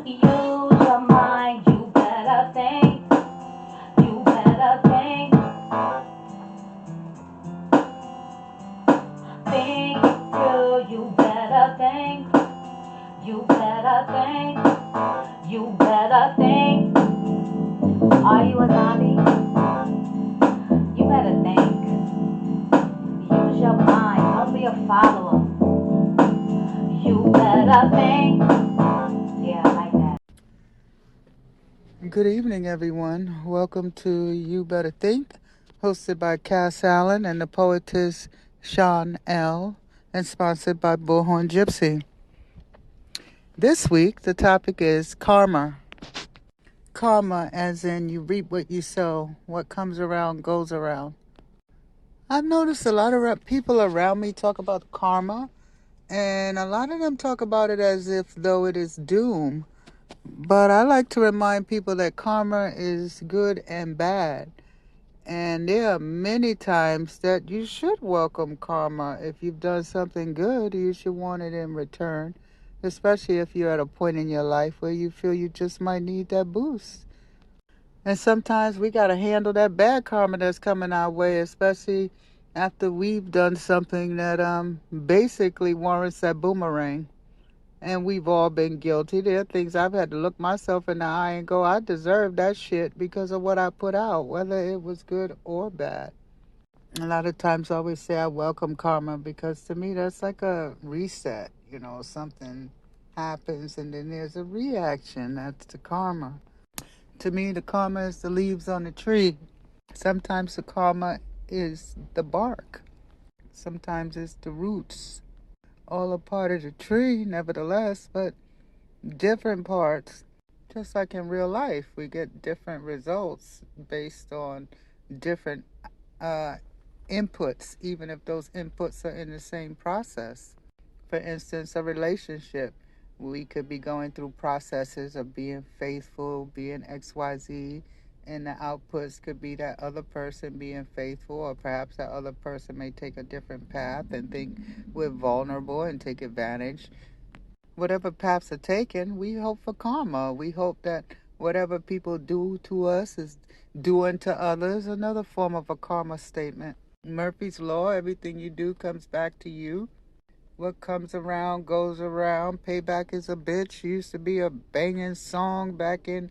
Use your mind, you better think, you better think. Think it through, you better think, you better think, you better think. Are you a zombie? You better think. Use your mind, don't be a follower. You better think. Yeah, I like that. Good evening, everyone. Welcome to You Better Think, hosted by Cass Allen and the poetess Chanelle, and sponsored by Bullhorn Gypsy. This week, the topic is karma. Karma, as in you reap what you sow. What comes around goes around. I've noticed a lot of people around me talk about karma, and a lot of them talk about it as if though it is doom. But I like to remind people that karma is good and bad. And there are many times that you should welcome karma. If you've done something good, you should want it in return, especially if you're at a point in your life where you feel you just might need that boost. And sometimes we got to handle that bad karma that's coming our way, especially after we've done something that basically warrants that boomerang. And we've all been guilty. There are things I've had to look myself in the eye and go, I deserve that shit because of what I put out, whether it was good or bad. A lot of times I always say I welcome karma because to me that's like a reset. Something happens and then there's a reaction. That's the karma. To me, the karma is the leaves on the tree. Sometimes the karma is the bark. Sometimes it's the roots. All a part of the tree, nevertheless, but different parts. Just like in real life, we get different results based on different inputs, even if those inputs are in the same process. For instance, a relationship. We could be going through processes of being faithful, being XYZ, and the outputs could be that other person being faithful, or perhaps that other person may take a different path and think we're vulnerable and take advantage. Whatever paths are taken, we hope for karma. We hope that whatever people do to us is doing to others, another form of a karma statement. Murphy's Law, everything you do comes back to you. What comes around goes around. Payback is a bitch used to be a banging song back in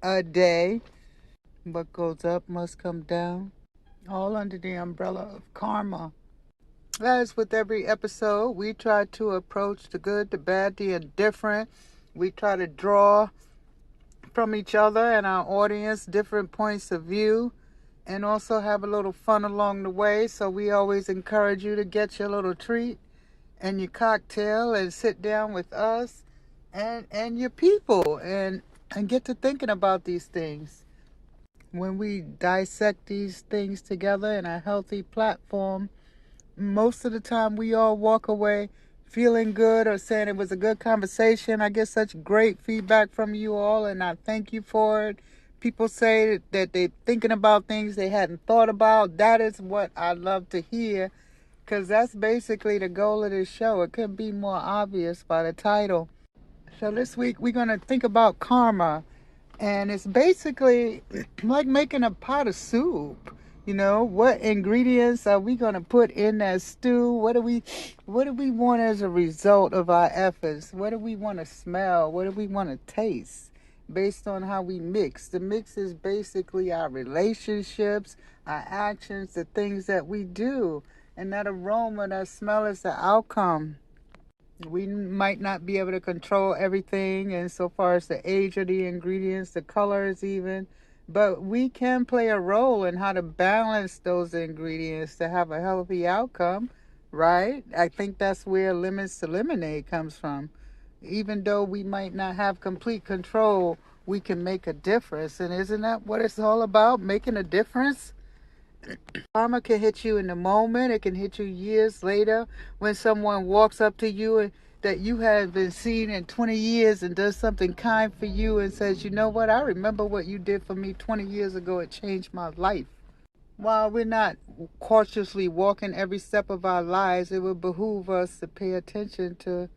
a day. What goes up must come down. All under the umbrella of karma. As with every episode, we try to approach the good, the bad, the indifferent. We try to draw from each other and our audience different points of view and also have a little fun along the way. So we always encourage you to get your little treat and your cocktail and sit down with us and your people and get to thinking about these things. When we dissect these things together in a healthy platform, most of the time we all walk away feeling good or saying it was a good conversation. I get such great feedback from you all and I thank you for it. People say that they're thinking about things they hadn't thought about. That is what I love to hear because that's basically the goal of this show. It couldn't be more obvious by the title. So this week we're going to think about karma. And it's basically like making a pot of soup. What ingredients are we going to put in that stew? What do we want as a result of our efforts? What do we want to smell? What do we want to taste? Based on how we mix. The mix is basically our relationships, our actions, the things that we do. And that aroma, that smell is the outcome. We might not be able to control everything, and so far as the age of the ingredients, the colors even, but we can play a role in how to balance those ingredients to have a healthy outcome, right? I think that's where Lemons to Lemonade comes from. Even though we might not have complete control, we can make a difference, and isn't that what it's all about, making a difference? Karma can hit you in the moment. It can hit you years later when someone walks up to you and that you have been seen in 20 years and does something kind for you and says, you know what, I remember what you did for me 20 years ago. It changed my life. While we're not cautiously walking every step of our lives, it would behoove us to pay attention to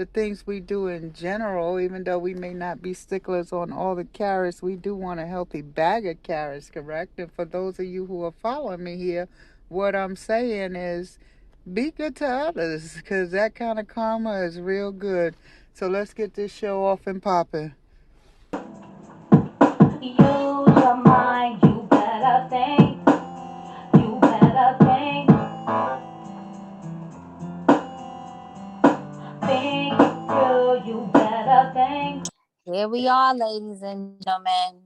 the things we do in general, even though we may not be sticklers on all the carrots, we do want a healthy bag of carrots, correct? And for those of you who are following me here, what I'm saying is be good to others, because that kind of karma is real good. So let's get this show off and popping. Use your mind, you better think. You better think. Think through, you better think. Here we are, ladies and gentlemen.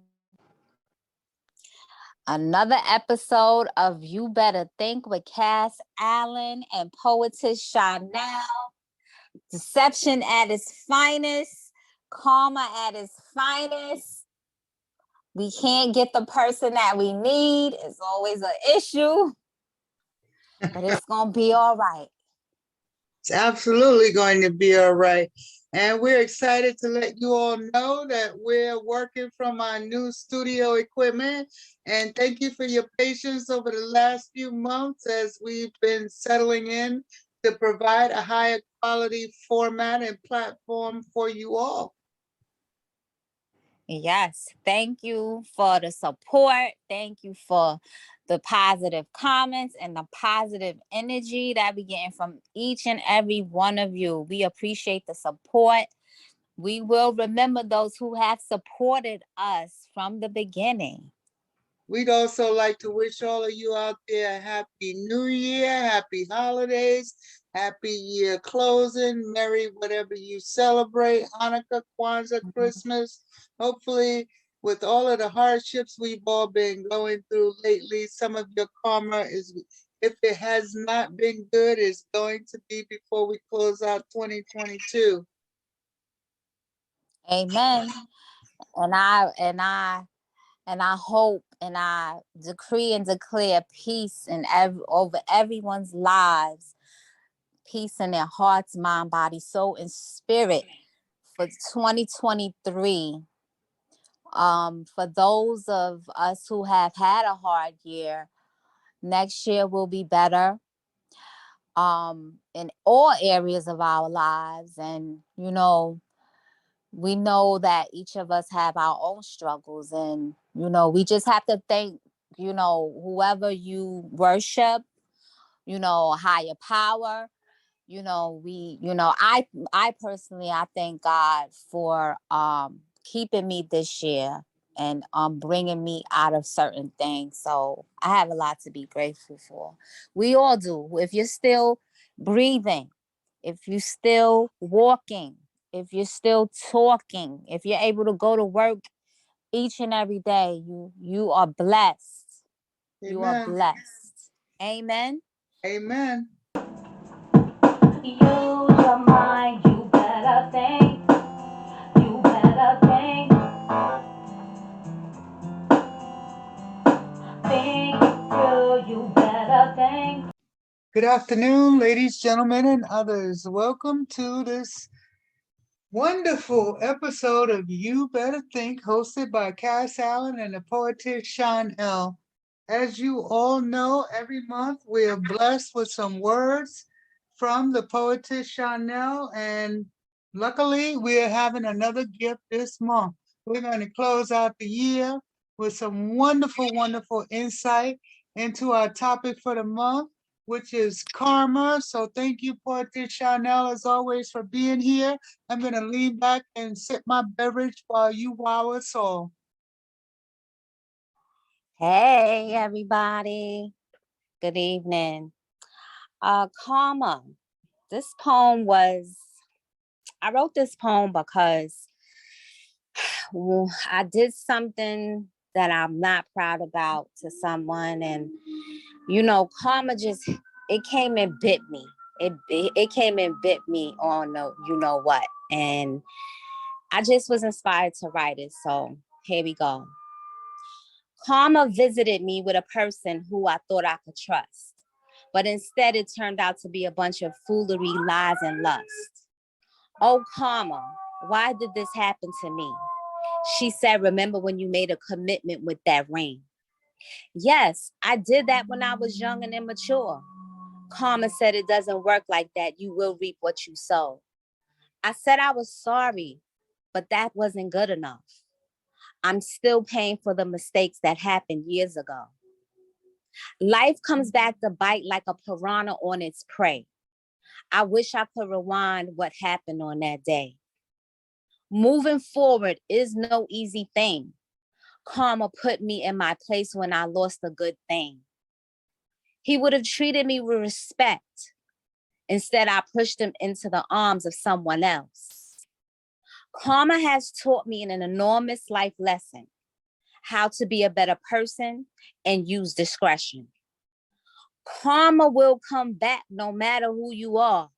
Another episode of You Better Think with Cass Allen and Poetess Chanelle. Deception at its finest, karma at its finest. We can't get the person that we need. It's always an issue, but it's going to be all right. It's absolutely going to be all right. And we're excited to let you all know that we're working from our new studio equipment. And thank you for your patience over the last few months as we've been settling in to provide a higher quality format and platform for you all. Yes, thank you for the support. Thank you for the positive comments and the positive energy that we're getting from each and every one of you. We appreciate the support. We will remember those who have supported us from the beginning. We'd also like to wish all of you out there a happy new year, happy holidays, happy year closing, merry whatever you celebrate, Hanukkah, Kwanzaa, Christmas. Hopefully, with all of the hardships we've all been going through lately, some of your karma is, if it has not been good, is going to be before we close out 2022. Amen. And I hope and I decree and declare peace in over everyone's lives, peace in their hearts, mind, body, soul, and spirit for 2023. For those of us who have had a hard year, next year will be better in all areas of our lives. And, we know that each of us have our own struggles, and we just have to thank whoever you worship, higher power. I personally, I thank God for keeping me this year and bringing me out of certain things. So I have a lot to be grateful for. We all do. If you're still breathing, if you're still walking, if you're still talking, if you're able to go to work each and every day, you are blessed. Amen. You are blessed. Amen. Amen. Use your mind, you better think. You better think. Think through, you better think. Good afternoon, ladies, gentlemen, and others. Welcome to this wonderful episode of You Better Think, hosted by Cass Allen and the poetess Chanelle. As you all know, every month we are blessed with some words from the poetess Chanelle, and luckily we are having another gift this month. We're going to close out the year with some wonderful, wonderful insight into our topic for the month, which is karma. So thank you, poetess Chanelle, as always, for being here. I'm going to lean back and sip my beverage while you wow us all. Hey, everybody. Good evening. Karma. This poem I wrote this poem because I did something that I'm not proud about to someone. And, karma it came and bit me. It came and bit me on the what. And I just was inspired to write it. So here we go. Karma visited me with a person who I thought I could trust, but instead it turned out to be a bunch of foolery, lies, and lust. Oh, karma, why did this happen to me? She said, remember when you made a commitment with that ring? Yes, I did that when I was young and immature. Karma said it doesn't work like that. You will reap what you sow. I said I was sorry, but that wasn't good enough. I'm still paying for the mistakes that happened years ago. Life comes back to bite like a piranha on its prey. I wish I could rewind what happened on that day. Moving forward is no easy thing. Karma put me in my place when I lost a good thing. He would have treated me with respect. Instead, I pushed him into the arms of someone else. Karma has taught me an enormous life lesson: how to be a better person and use discretion. Karma will come back no matter who you are.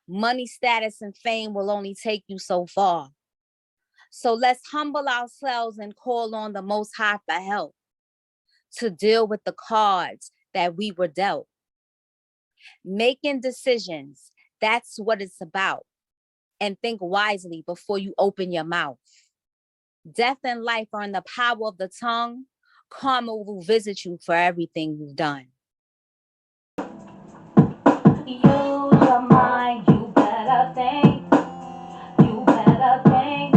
Money, status, and fame will only take you so far. So let's humble ourselves and call on the Most High for help to deal with the cards that we were dealt. Making decisions, that's what it's about. And think wisely before you open your mouth. Death and life are in the power of the tongue. Karma will visit you for everything you've done. Use your mind, you better think. You better think.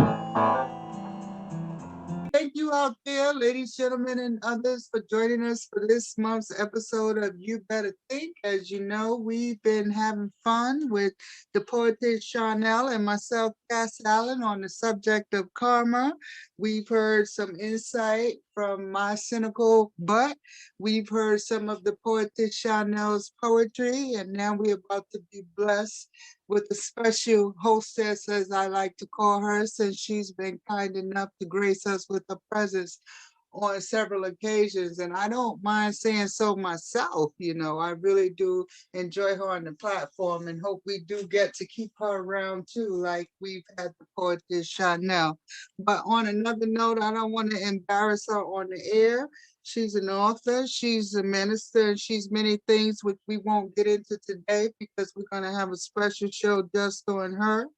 Thank you out there, ladies, gentlemen, and others, for joining us for this month's episode of You Better Think. As you know, we've been having fun with the poetess Chanelle and myself, Cass Allen, on the subject of karma. We've heard some insight from my cynical butt. We've heard some of the poetess Chanelle's poetry, and now we're about to be blessed with a special hostess, as I like to call her, since she's been kind enough to grace us with her presence on several occasions. And I don't mind saying so myself, I really do enjoy her on the platform and hope we do get to keep her around too, like we've had the poetess Chanelle. But on another note, I don't want to embarrass her on the air. She's an author, she's a minister, and she's many things which we won't get into today because we're going to have a special show just on her.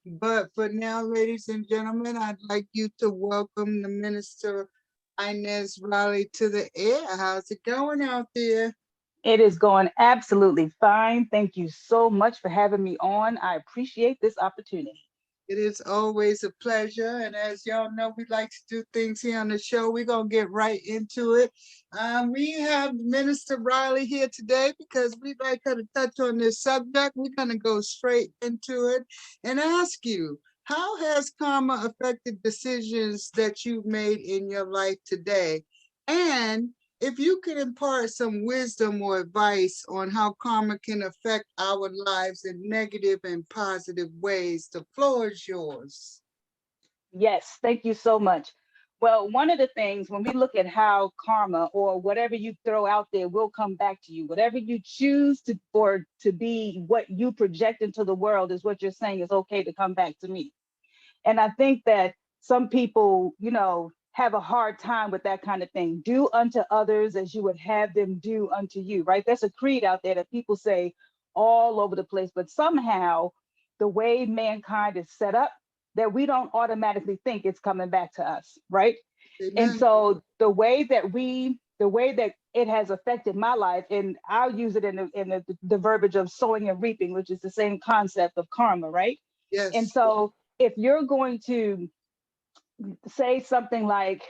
But for now, ladies and gentlemen, I'd like you to welcome the minister Inez Reilly to the air. How's it going out there? It is going absolutely fine. Thank you so much for having me on. I appreciate this opportunity. It is always a pleasure. And as y'all know, we like to do things here on the show. We're going to get right into it. We have Minister Reilly here today because we'd like her to touch on this subject. We're going to go straight into it and ask you, how has karma affected decisions that you've made in your life today? And if you could impart some wisdom or advice on how karma can affect our lives in negative and positive ways, the floor is yours. Yes, thank you so much. Well, one of the things when we look at how karma or whatever you throw out there will come back to you, whatever you choose to or to be, what you project into the world is what you're saying is okay to come back to me. And I think that some people, have a hard time with that kind of thing. Do unto others as you would have them do unto you, right? There's a creed out there that people say all over the place, but somehow the way mankind is set up, that we don't automatically think it's coming back to us, right? Amen. And so the way that it has affected my life, and I'll use it in the verbiage of sowing and reaping, which is the same concept of karma, right? Yes. And so if you're going to say something like,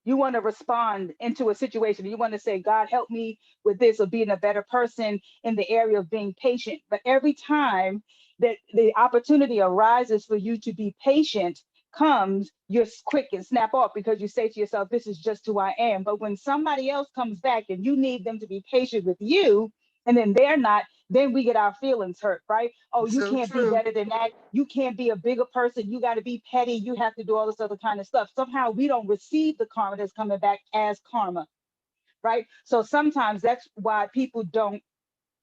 you want to respond into a situation, you want to say, God, help me with this, or being a better person in the area of being patient. But every time that the opportunity arises for you to be patient comes, you're quick and snap off because you say to yourself, this is just who I am. But when somebody else comes back and you need them to be patient with you, and then they're not, then we get our feelings hurt, right? Oh, you can't be better than that. You can't be a bigger person. You got to be petty. You have to do all this other kind of stuff. Somehow we don't receive the karma that's coming back as karma, right? So sometimes that's why people don't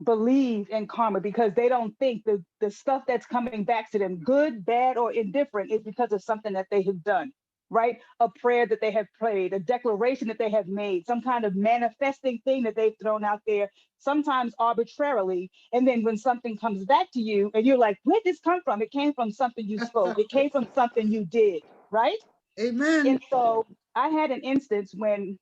believe in karma, because they don't think the stuff that's coming back to them, good, bad, or indifferent, is because of something that they have done, right? A prayer that they have prayed, a declaration that they have made, some kind of manifesting thing that they've thrown out there, sometimes arbitrarily. And then when something comes back to you and you're like, where did this come from? It came from something you spoke. It came from something you did, right? Amen. And so I had an instance when,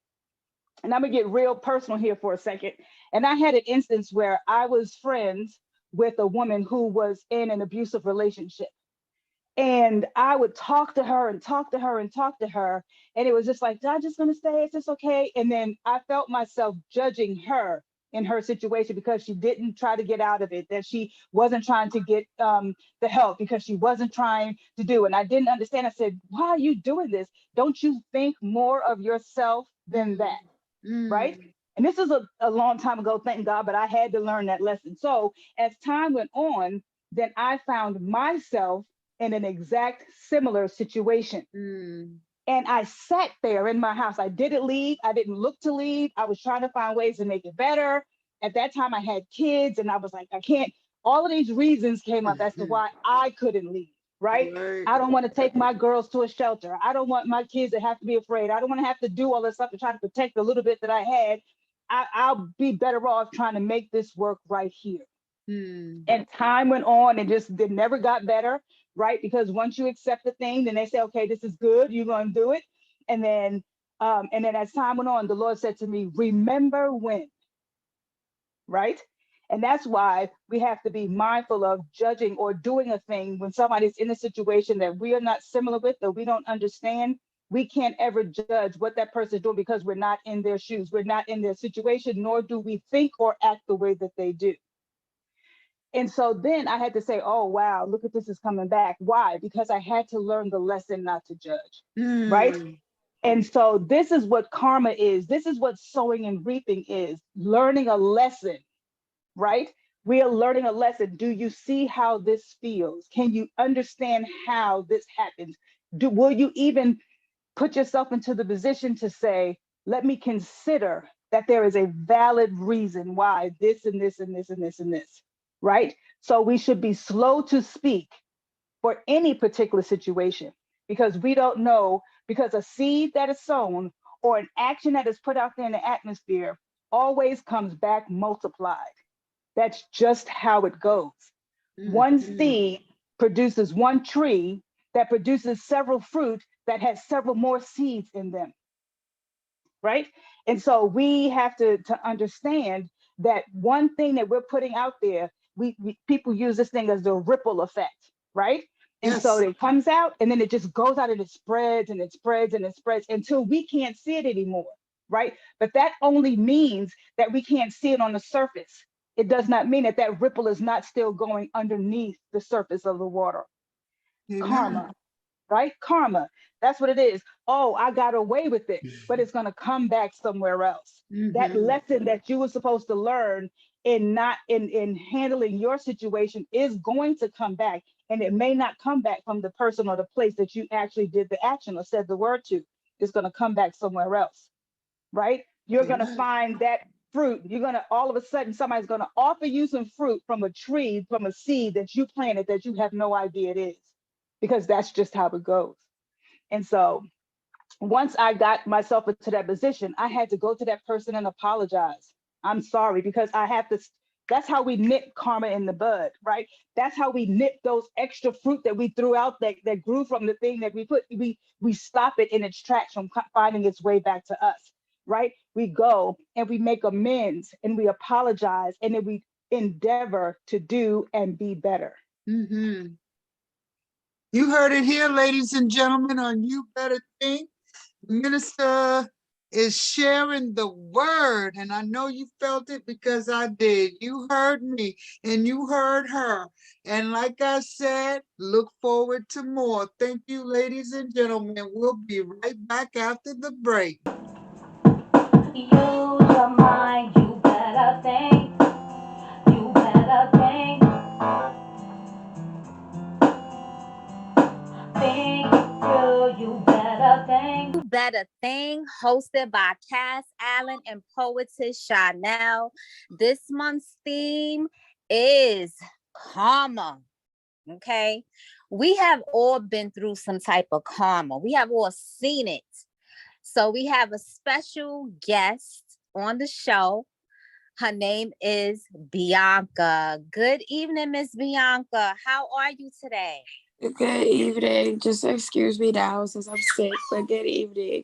and I'm gonna get real personal here for a second. And I had an instance where I was friends with a woman who was in an abusive relationship. And I would talk to her and talk to her and talk to her. And it was just like, am I just going to stay? Is this okay? And then I felt myself judging her in her situation because she didn't try to get out of it, that she wasn't trying to get the help, because she wasn't trying to do it. And I didn't understand. I said, why are you doing this? Don't you think more of yourself than that? Right? And this is a long time ago, thank God, but I had to learn that lesson. So as time went on, then I found myself in an exact similar situation. And I sat there in my house. I didn't leave. I didn't look to leave. I was trying to find ways to make it better. At that time, I had kids, and I was like, I can't. All of these reasons came up as to why I couldn't leave, right? I don't want to take my girls to a shelter. I don't want my kids to have to be afraid. I don't want to have to do all this stuff to try to protect the little bit that I had. I'll be better off trying to make this work right here. And time went on and just it never got better, right? Because once you accept the thing, then they say, okay, this is good, you're going to do it. And then as time went on, the Lord said to me, remember when, right? And that's why we have to be mindful of judging or doing a thing when somebody's in a situation that we are not similar with, that we don't understand. We can't ever judge what that person is doing because we're not in their shoes. We're not in their situation, nor do we think or act the way that they do. And so then I had to say, oh, wow, look at this is coming back. Why? Because I had to learn the lesson not to judge, right? And so this is what karma is. This is what sowing and reaping is, learning a lesson, right? We are learning a lesson. Do you see how this feels? Can you understand how this happens? Will you even put yourself into the position to say, let me consider that there is a valid reason why this and this and this and this and this, right? So we should be slow to speak for any particular situation, because we don't know, because a seed that is sown or an action that is put out there in the atmosphere always comes back multiplied. That's just how it goes. One seed produces one tree that produces several fruit that has several more seeds in them, right? And so we have to understand that one thing that we're putting out there, people use this thing as the ripple effect, right? And so it comes out and then it just goes out and it spreads and it spreads and it spreads until we can't see it anymore, right? But that only means that we can't see it on the surface. It does not mean that that ripple is not still going underneath the surface of the water. Karma, right? Karma. That's what it is. Oh, I got away with it, but it's going to come back somewhere else. That lesson that you were supposed to learn in not in handling your situation is going to come back, and it may not come back from the person or the place that you actually did the action or said the word to. It's going to come back somewhere else, right? You're going to find that fruit. You're going to, all of a sudden, somebody's going to offer you some fruit from a tree, from a seed that you planted that you have no idea it is, because that's just how it goes. And so once I got myself into that position, I had to go to that person and apologize. I'm sorry, because I have to. That's how we nip karma in the bud, right? That's how we nip those extra fruit that we threw out that grew from the thing that we put. We stop it in its tracks from finding its way back to us, right? We go and we make amends and we apologize and then we endeavor to do and be better. You heard it here, ladies and gentlemen, on You Better Think. The minister is sharing the word, and I know you felt it because I did. You heard me and you heard her. And like I said, look forward to more. Thank you, ladies and gentlemen. We'll be right back after the break. Use your mind, you better think. You better think. Think it through, you better think. You Better Thing, hosted by Cass Allen and Poetess Chanelle. This month's theme is karma. Okay. We have all been through some type of karma. We have all seen it. So we have a special guest on the show. Her name is Bianca. Good evening, Miss Bianca. How are you today? Good evening. Just excuse me now since I'm sick, but good evening.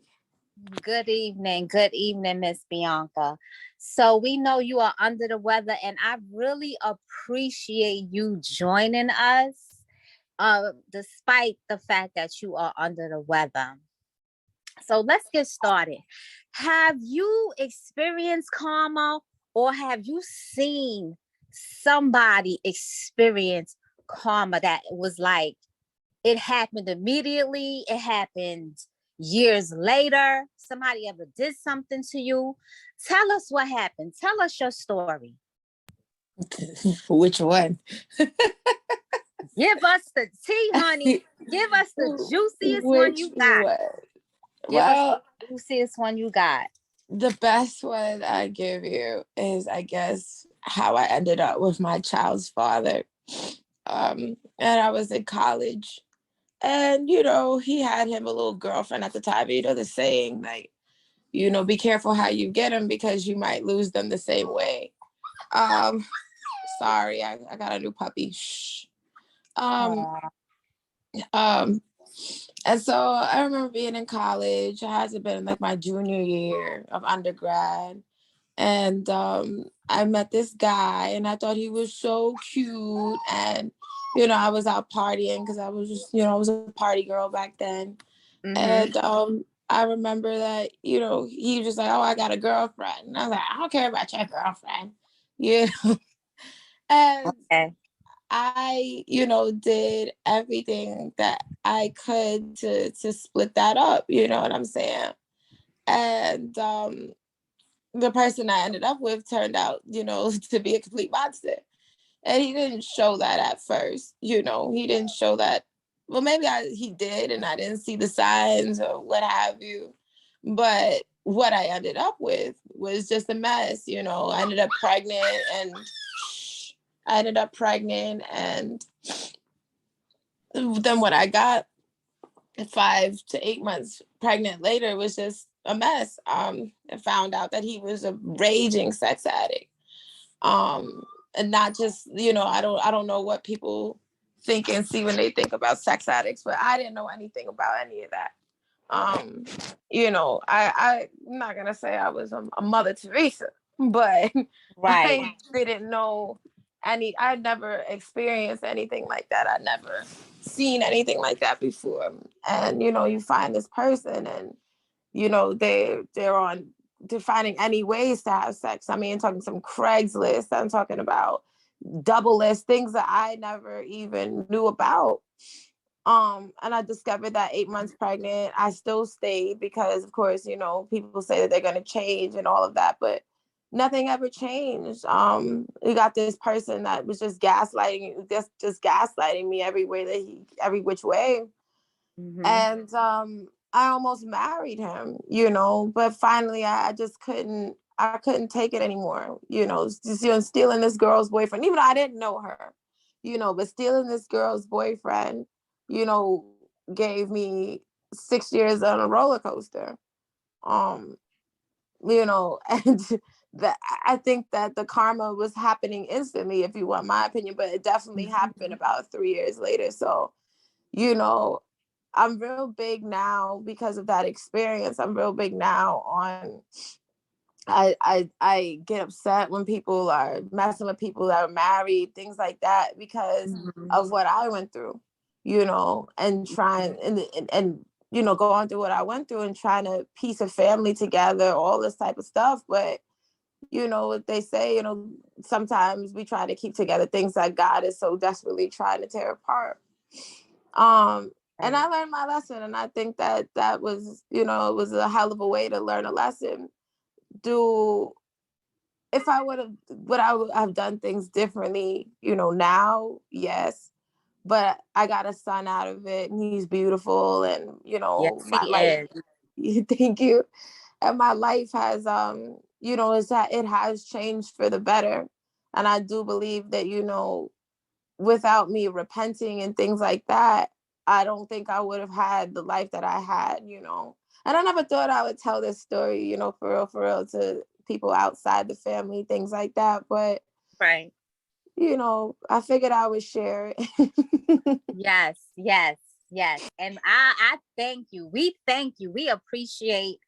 Good evening. Good evening, Miss Bianca. So we know you are under the weather, and I really appreciate you joining us. despite the fact that you are under the weather. So let's get started. Have you experienced karma, or have you seen somebody experience karma that was like it happened immediately, it happened years later, somebody ever did something to you? Tell us what happened. Tell us your story. Which one? Give us the tea, honey. Give us the juiciest one Which you got. one? Give us Well, the juiciest one you got. the best one I give you is, I guess, how I ended up with my child's father. And I was in college, and he had him a little girlfriend at the time. The saying, like, be careful how you get them because you might lose them the same way. Um, Sorry, I got a new puppy. Shh. Um, Aw. um, and so I remember being in college. It hasn't been like my junior year of undergrad. And I met this guy, and I thought he was so cute. And I was out partying because I was just, I was a party girl back then. Mm-hmm. And I remember that, he was just like, "Oh, I got a girlfriend." And I was like, "I don't care about your girlfriend." Yeah. And Okay. I, did everything that I could to split that up, you know what I'm saying? And the person I ended up with turned out, to be a complete monster. And he didn't show that at first, he didn't show that. Well, maybe he did, and I didn't see the signs or what have you. But what I ended up with was just a mess, I ended up pregnant, and then what I got 5 to 8 months pregnant later was just a mess. I found out that he was a raging sex addict. And not just, I don't know what people think and see when they think about sex addicts, but I didn't know anything about any of that. um I'm not gonna say I was a Mother Teresa, but Right. I didn't know I never experienced anything like that. I never seen anything like that before. And you find this person, and they're finding any ways to have sex. I mean, talking some Craigslist, I'm talking about double list, things that I never even knew about. And I discovered that 8 months pregnant, I still stayed because, of course, people say that they're going to change and all of that, but nothing ever changed. We got this person that was just gaslighting, just gaslighting me every which way. Mm-hmm. And I almost married him, but finally I just I couldn't take it anymore. Just, stealing this girl's boyfriend, even though I didn't know her, but stealing this girl's boyfriend, you know, gave me 6 years on a roller coaster. Um, and that I think that the karma was happening instantly, if you want my opinion, but it definitely happened about 3 years later. So, you know, I'm real big now because of that experience. I'm real big now on I get upset when people are messing with people that are married, things like that, because Mm-hmm. of what I went through, and trying and going through what I went through and trying to piece a family together, all this type of stuff. But what they say, sometimes we try to keep together things that God is so desperately trying to tear apart. And I learned my lesson, and I think that was, it was a hell of a way to learn a lesson. Do If would I have done things differently, now? Yes. But I got a son out of it, and he's beautiful, and Yes, my he life. is. Thank you. And my life has it has changed for the better. And I do believe that, without me repenting and things like that, I don't think I would have had the life that I had. And I never thought I would tell this story, for real, to people outside the family, things like that. But, Right. I figured I would share it. Yes, yes, yes. And I thank you. We thank you. We appreciate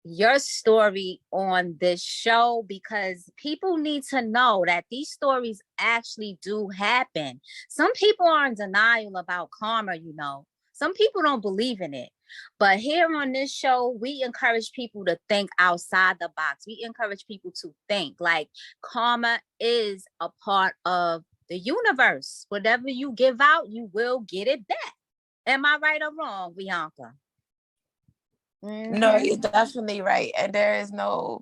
your story on this show, because people need to know that these stories actually do happen. Some people are in denial about karma, you know. Some people don't believe in it. But here on this show, we encourage people to think outside the box. We encourage people to think like karma is a part of the universe. Whatever you give out, you will get it back. Am I right or wrong, Bianca? No, you're definitely right. And there is no,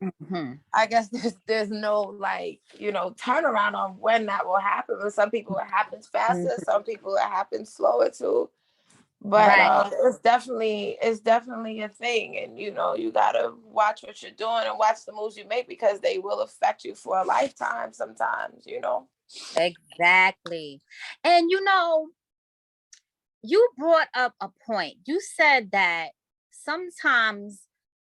I guess there's no like, you know, turnaround on when that will happen. With some people it happens faster, some people it happens slower too. But Right. it's definitely a thing. And you know, you gotta watch what you're doing and watch the moves you make, because they will affect you for a lifetime sometimes, you know. Exactly. And you know, you brought up a point. You said that sometimes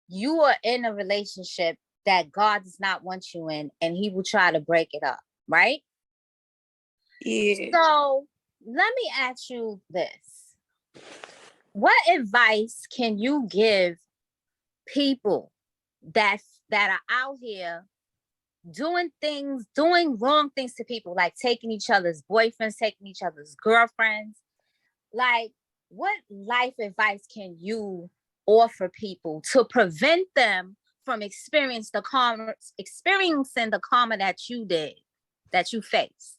you are in a relationship that God does not want you in, and he will try to break it up, right? Yeah. So let me ask you this. What advice can you give people that are out here doing wrong things to people, like taking each other's boyfriends, taking each other's girlfriends? Like, what life advice can you offer people to prevent them from experiencing the karma that you did, that you faced?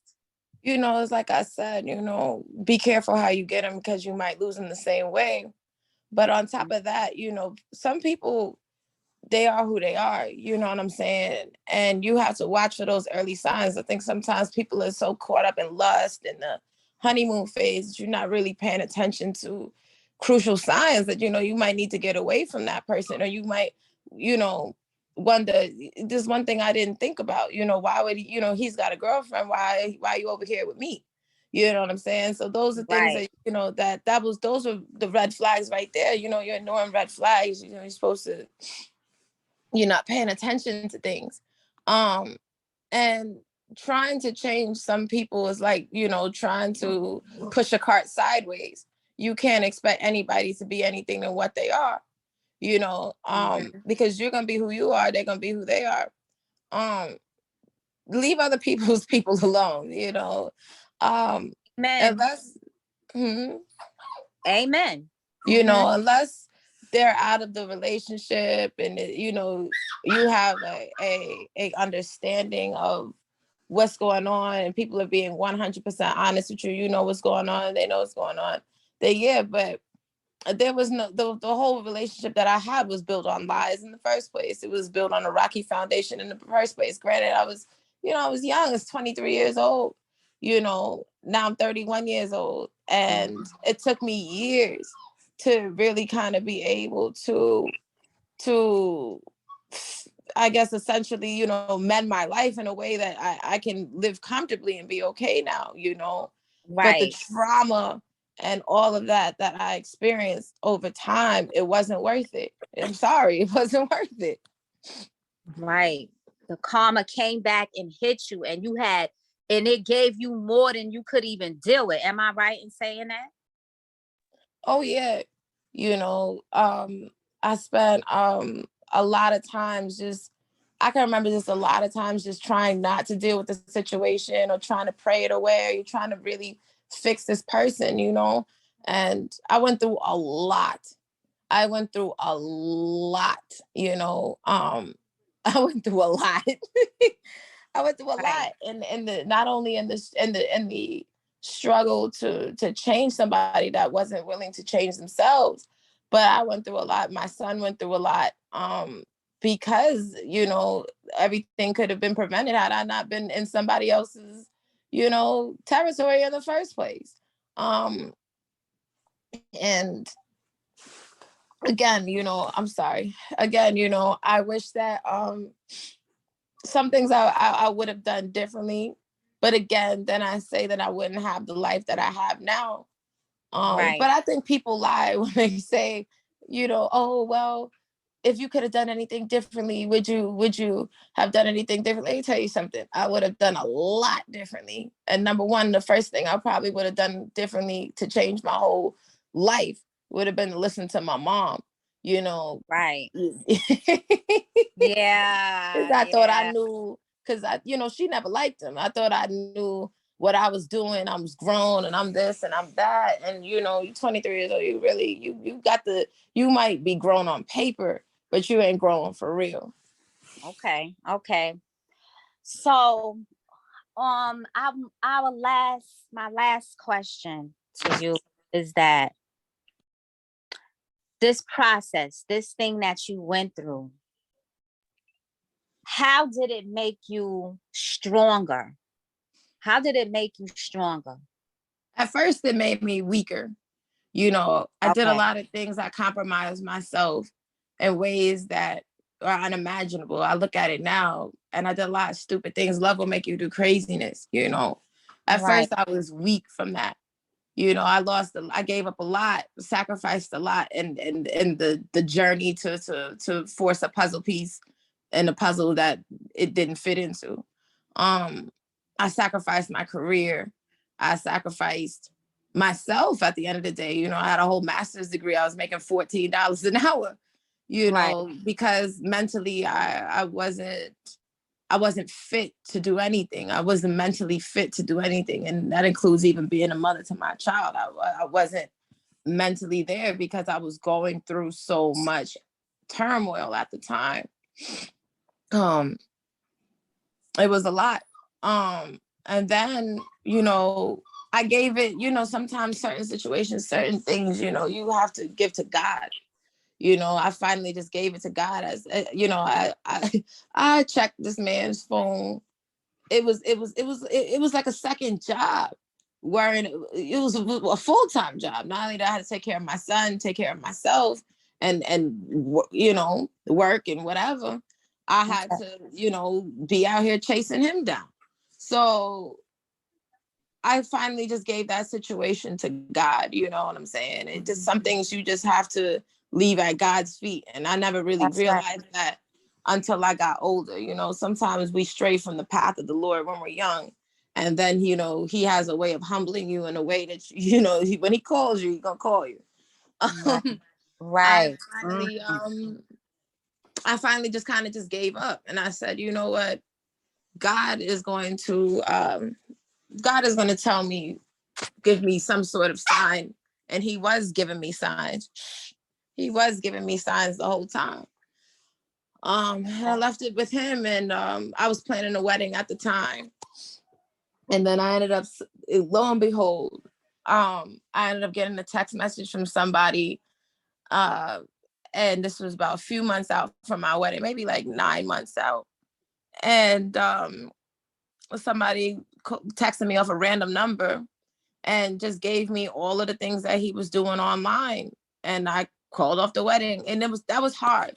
You know, it's like I said, you know, be careful how you get them, because you might lose them the same way. But on top of that, you know, some people, they are who they are, you know what I'm saying? And you have to watch for those early signs. I think sometimes people are so caught up in lust and the honeymoon phase that you're not really paying attention to crucial signs that, you know, you might need to get away from that person, or you might, you know, wonder, this one thing I didn't think about, you know, why would he, you know, he's got a girlfriend, why are you over here with me? You know what I'm saying? So those are things Right. that, you know, those are the red flags right there. You know, you're ignoring red flags. You know, you're supposed to, you're not paying attention to things. And trying to change some people is like, you know, trying to push a cart sideways. You can't expect anybody to be anything than what they are, you know, because you're gonna be who you are, they're gonna be who they are. Leave other people's people alone, you know. Amen. Unless Amen. you know, unless they're out of the relationship, and you know, you have a understanding of what's going on, and people are being 100% honest with you, you know what's going on, they know what's going on. But there was no, the whole relationship that I had was built on lies in the first place. It was built on a rocky foundation in the first place. Granted, I was, you know, I was young. I was 23 years old. You know, now I'm 31 years old, and it took me years to really kind of be able to I guess essentially, you know, mend my life in a way that I can live comfortably and be okay now, you know. But the Right. trauma and all of that I experienced over time, it wasn't worth it. I'm sorry, it wasn't worth it. Right. The karma came back and hit you, and it gave you more than you could even deal with. Am I right in saying that? Oh yeah. You know, I spent a lot of times just, I can remember just a lot of times just trying not to deal with the situation, or trying to pray it away, or you're trying to really fix this person, you know. And I went through a lot. I went through a lot, you know. I went through a lot. I went through a Right. lot, and the not only in the struggle to change somebody that wasn't willing to change themselves, but I went through a lot. My son went through a lot, because you know, everything could have been prevented had I not been in somebody else's, you know, territory in the first place. And again, you know, I'm sorry. Again, you know, I wish that some things I would have done differently. But again, then I say that I wouldn't have the life that I have now. But Right. I think people lie when they say, you know, oh well, if you could have done anything differently, would you have done anything differently? Let me tell you something. I would have done a lot differently. And number one, the first thing I probably would have done differently to change my whole life would have been to listen to my mom. you know. Right. Because Yeah. I thought I Yeah. knew, because she never liked him. I thought I knew what I was doing. I was grown and I'm this and I'm that. And you're 23 years old. You really, you might be grown on paper, but you ain't grown for real. Okay. Okay. So, my last question to you is that this process, this thing that you went through, how did it make you stronger? How did it make you stronger? At first, it made me weaker. I did a Okay. lot of things. I compromised myself in ways that are unimaginable. I look at it now and I did a lot of stupid things. Love will make you do craziness. At Right. first I was weak from that. I gave up a lot, sacrificed a lot in the journey to force a puzzle piece in a puzzle that it didn't fit into. I sacrificed my career. I sacrificed myself at the end of the day. I had a whole master's degree. I was making $14 an hour, Right. because mentally I wasn't fit to do anything. I wasn't mentally fit to do anything. And that includes even being a mother to my child. I wasn't mentally there because I was going through so much turmoil at the time. It was a lot. And then, I gave it, sometimes certain situations, certain things, you have to give to God. I finally just gave it to God as, I checked this man's phone. It was like a second job, wherein it was a full-time job. Not only that I had to take care of my son, take care of myself, and work and whatever. I had to, be out here chasing him down. So I finally just gave that situation to God. You know what I'm saying? It just, some things you just have to leave at God's feet. And I never really That's right. realized that until I got older. Sometimes we stray from the path of the Lord when we're young. And then, he has a way of humbling you in a way that, when he calls you, he's going to call you. Right. I Right. finally, I finally just kind of just gave up. And I said, you know what? God is going to tell me, give me some sort of sign. And he was giving me signs. He was giving me signs the whole time. I left it with him, and I was planning a wedding at the time. And then I ended up, lo and behold, I ended up getting a text message from somebody. And this was about a few months out from my wedding, maybe like 9 months out. And somebody texted me off a random number and just gave me all of the things that he was doing online. And I called off the wedding. And that was hard,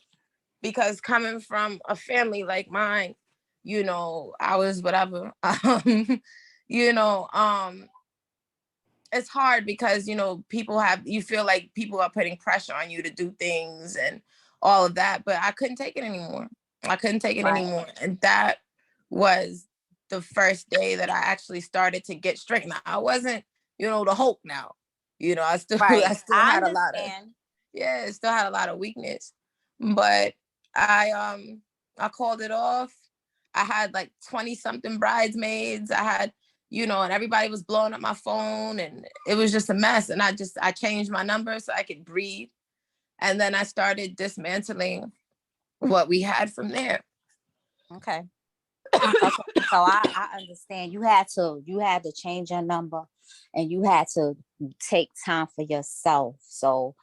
because coming from a family like mine, I was whatever. you know, it's hard because, you feel like people are putting pressure on you to do things and all of that, but I couldn't take it anymore. I couldn't take it Right. anymore. And that was the first day that I actually started to get straight. Now, I wasn't, the Hulk now. I still Right. I still I had a lot of, understand. yeah, it still had a lot of weakness. But I called it off. I had like 20 something bridesmaids. I had, and everybody was blowing up my phone, and it was just a mess. And I changed my number so I could breathe. And then I started dismantling what we had from there. Okay. Okay. So I understand. You had to change your number, and you had to take time for yourself. So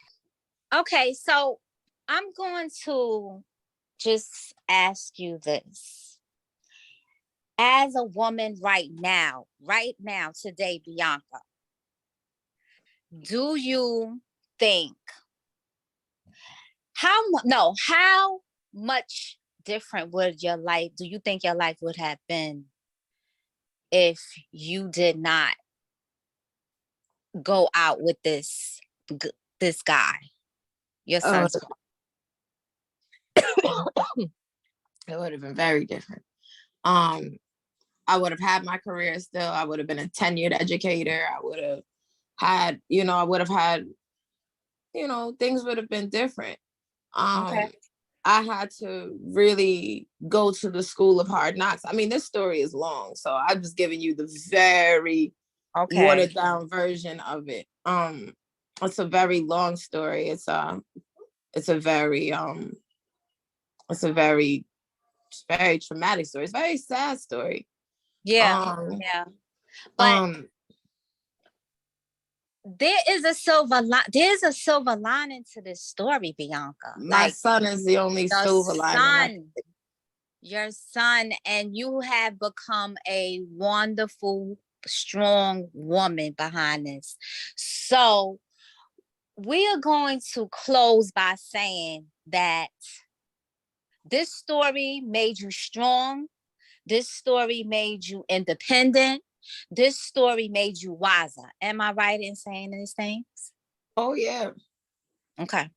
okay, so I'm going to just ask you this. As a woman right now, today, Bianca, do you think how much different would your life, do you think your life would have been if you did not go out with this guy, your Uh, son's? it would have been very different. I would have had my career still. I would have been a tenured educator. I would have had, things would have been different. Okay. I had to really go to the school of hard knocks. I mean, this story is long, so I'm just giving you the very watered down version of it. It's a very long story. It's a very very traumatic story. It's a very sad story. Yeah. But there's a silver lining to this story, Bianca. My son is the only silver lining. Your son, and you have become a wonderful, strong woman behind this. So we are going to close by saying that this story made you strong. This story made you independent. This story made you wiser. Am I right in saying these things? Oh, yeah. Okay.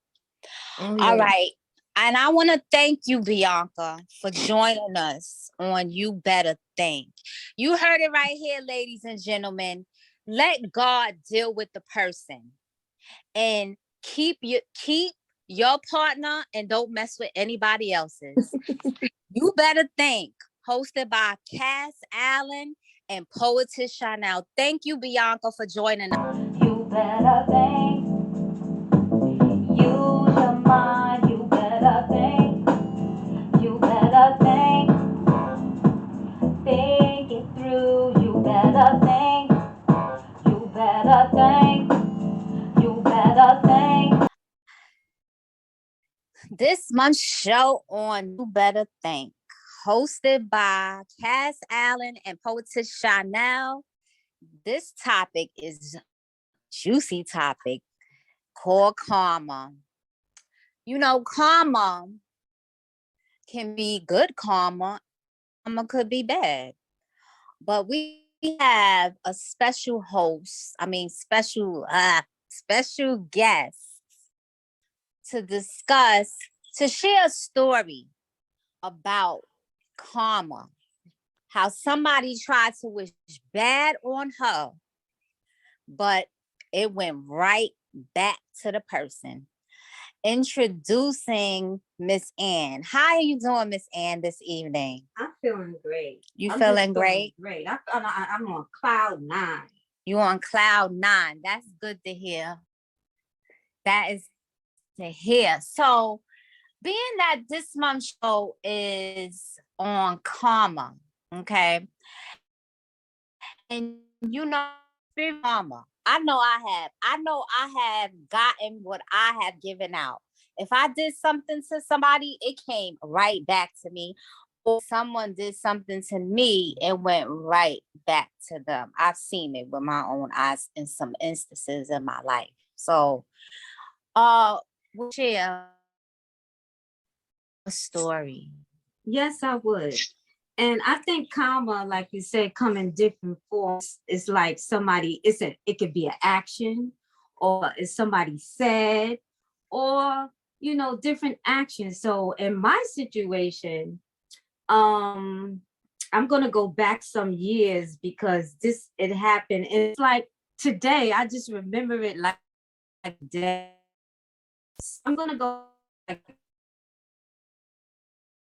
Oh, yeah. All right. And I want to thank you, Bianca, for joining us on You Better Think. You heard it right here, ladies and gentlemen. Let God deal with the person. And keep your partner and don't mess with anybody else's. You Better Think, hosted by Cass Allen and Poetess Chanelle. Thank you, Bianca, for joining us. You better think. Use your mind. You better think. You better think. Think it through. You better think. You better think. You better think. This month's show on You Better Think, hosted by Cass Allen and Poetess Chanelle. This topic is a juicy topic called karma. You know, karma can be good karma. Karma could be bad. But we have a special host, special guest to share a story about karma, how somebody tried to wish bad on her, but it went right back to the person. Introducing Miss Ann. How are you doing, Miss Ann, this evening? I'm feeling great. I'm feeling great? Great. I'm on cloud 9. You on cloud 9. That's good to hear. That is to hear. So, being that this month's show is on karma, okay? And you know, karma. I know I have gotten what I have given out. If I did something to somebody, it came right back to me. Or someone did something to me, it went right back to them. I've seen it with my own eyes in some instances in my life. So, we'll share a story. Yes, I would. And I think karma, like you said, come in different forms. It's like it could be an action, or it's somebody said, or different actions. So in my situation, I'm gonna go back some years because it happened. It's like today, I just remember it like today. I'm gonna go like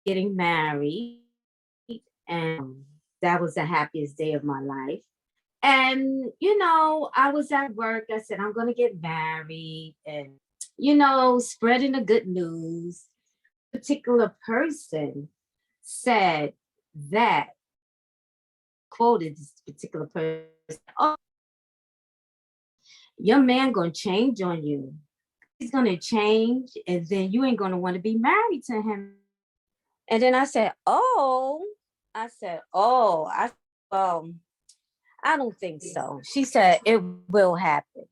getting married, and that was the happiest day of my life. And I was at work. I said I'm gonna get married, and spreading the good news. A particular person said that, quoted this particular person, "Oh, your man gonna change on you. He's gonna change, and then you ain't gonna want to be married to him." And then I said, "Oh," I don't think so. She said, "It will happen."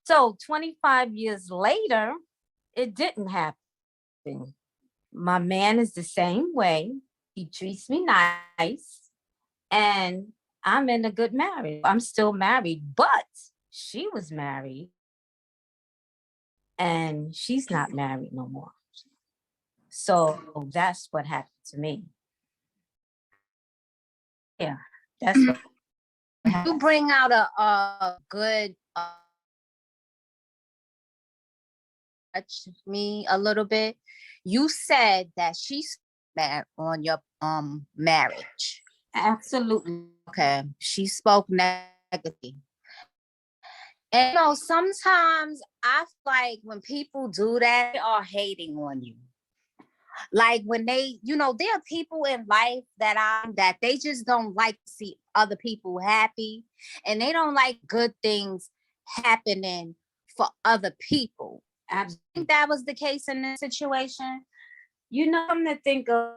So 25 years later, it didn't happen. My man is the same way. He treats me nice, and I'm in a good marriage. I'm still married, but she was married, and she's not married no more. So that's what happened to me. Yeah, that's what happened. You bring out a good touched me a little bit. You said that she's mad on your marriage. Absolutely. Okay, she spoke negatively. And sometimes I feel like when people do that, they are hating on you. Like when they, there are people in life that they just don't like to see other people happy, and they don't like good things happening for other people. I think that was the case in this situation. I'm to think of,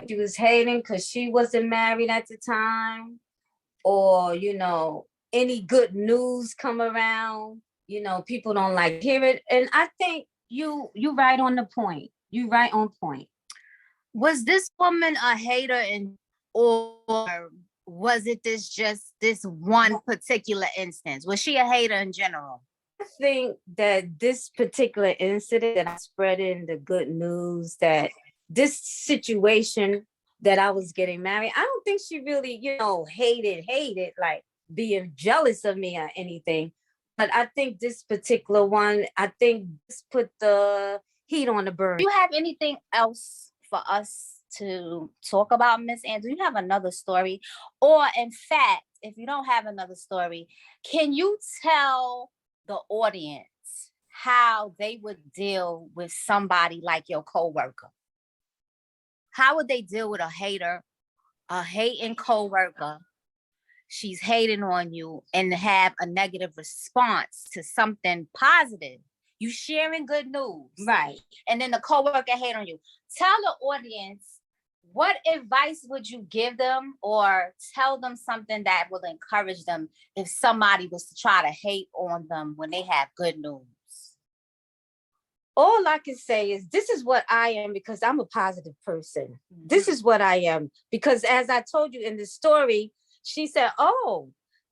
she was hating because she wasn't married at the time, or any good news come around, people don't like hear it. And I think you right on the point. You right on point. Was this woman a hater, or was it this one particular instance? Was she a hater in general? I think that this particular incident that I spread in the good news, that this situation that I was getting married, I don't think she really, hated, like being jealous of me or anything. But I think this particular one, I think this put the heat on the burn. Do you have anything else for us to talk about, Miss Ann? Do you have another story? Or in fact, if you don't have another story, can you tell the audience how they would deal with somebody like your coworker? How would they deal with a hater, a hating coworker? She's hating on you, and have a negative response to something positive. You sharing good news. Right. And then the coworker hate on you. Tell the audience, what advice would you give them, or tell them something that will encourage them if somebody was to try to hate on them when they have good news? All I can say is this is what I am, because I'm a positive person. Mm-hmm. This is what I am, because as I told you in the story, she said, oh,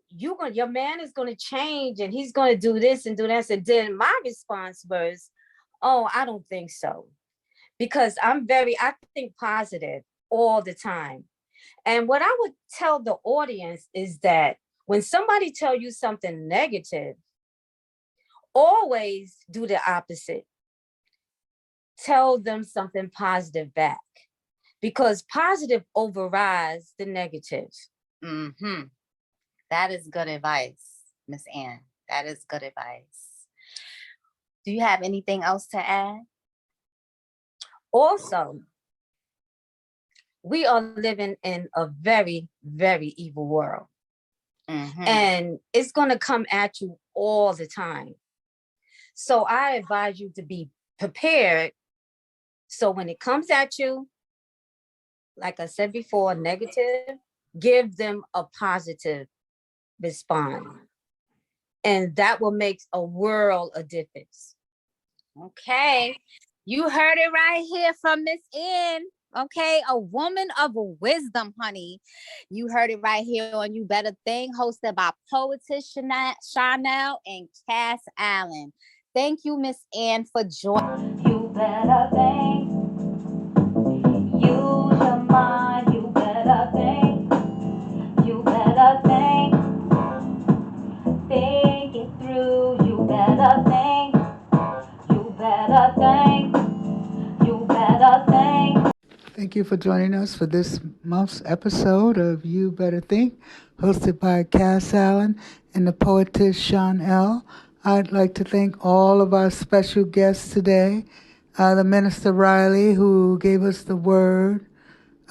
your man is going to change and he's going to do this and do that. And then my response was, oh, I don't think so. Because I think positive all the time. And what I would tell the audience is that when somebody tell you something negative, always do the opposite. Tell them something positive back, because positive overrides the negative. Mm-hmm. That is good advice, Miss Ann. That is good advice. Do you have anything else to add? Also, we are living in a very, very evil world. Mm-hmm. And it's going to come at you all the time. So I advise you to be prepared. So when it comes at you, like I said before, negative, give them a positive response. And that will make a world of difference. Okay. You heard it right here from Miss Ann. Okay, a woman of wisdom, honey. You heard it right here on You Better Think, hosted by Poetess Chanelle and Cass Allen. Thank you, Miss Ann, for joining. You better think. Use your mind. You better think. You better think. Think it through. You better think. You better think. You better think. Thank you for joining us for this month's episode of You Better Think, hosted by Cass Allen and the poetess Chanelle. I'd like to thank all of our special guests today, the Minister Reilly, who gave us the word,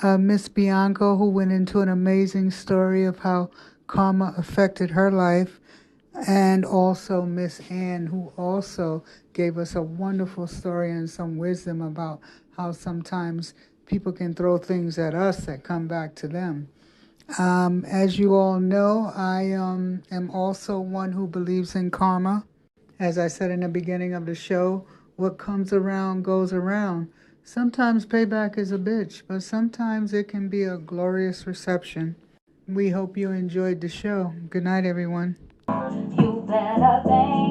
Miss Bianca, who went into an amazing story of how karma affected her life, and also Miss Ann, who also gave us a wonderful story and some wisdom about how sometimes people can throw things at us that come back to them. As you all know, I am also one who believes in karma. As I said in the beginning of the show, what comes around goes around. Sometimes payback is a bitch, but sometimes it can be a glorious reception. We hope you enjoyed the show. Good night, everyone. You better think.